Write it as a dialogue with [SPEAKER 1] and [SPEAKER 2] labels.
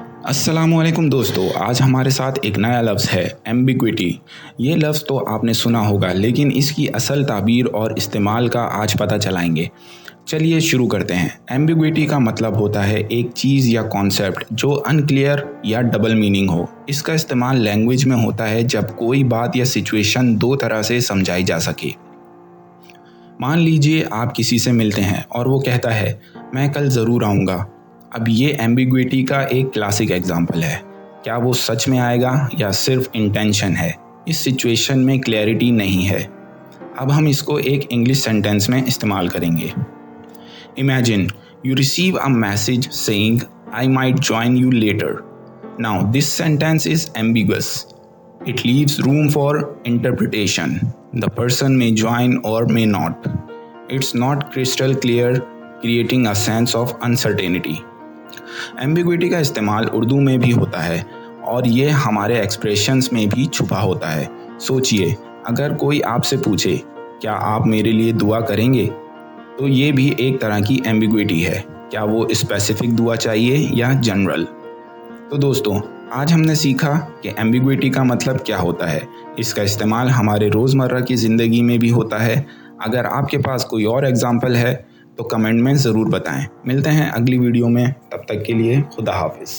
[SPEAKER 1] अस्सलामुअलैकुम दोस्तों, आज हमारे साथ एक नया लफ्ज़ है एम्बिग्विटी। ये लफ्ज़ तो आपने सुना होगा, लेकिन इसकी असल ताबीर और इस्तेमाल का आज पता चलाएंगे। चलिए शुरू करते हैं। एम्बिग्विटी का मतलब होता है एक चीज़ या कॉन्सेप्ट जो अनक्लियर या डबल मीनिंग हो। इसका इस्तेमाल लैंग्वेज में होता है जब कोई बात या सिचुएशन दो तरह से समझाई जा सके। मान लीजिए आप किसी से मिलते हैं और वो कहता है मैं कल ज़रूर आऊँगा। अब ये एम्बिग्विटी का एक क्लासिक एग्जाम्पल है। क्या वो सच में आएगा या सिर्फ इंटेंशन है? इस सिचुएशन में क्लैरिटी नहीं है। अब हम इसको एक इंग्लिश सेंटेंस में इस्तेमाल करेंगे। Imagine you receive a message saying I might join you later. Now this sentence is ambiguous. It leaves room for interpretation. The person may join or may not. It's not crystal clear, creating a sense of uncertainty. Ambiguity का इस्तेमाल उर्दू में भी होता है और ये हमारे expressions में भी छुपा होता है। सोचिए, अगर कोई आपसे पूछे क्या आप मेरे लिए दुआ करेंगे, तो ये भी एक तरह की एम्बिग्विटी है। क्या वो स्पेसिफिक दुआ चाहिए या जनरल? तो दोस्तों, आज हमने सीखा कि एम्बिग्विटी का मतलब क्या होता है। इसका इस्तेमाल हमारे रोज़मर्रा की ज़िंदगी में भी होता है। अगर आपके पास कोई और एग्जाम्पल है तो कमेंट में ज़रूर बताएं। मिलते हैं अगली वीडियो में, तब तक के लिए खुदा हाफिज़।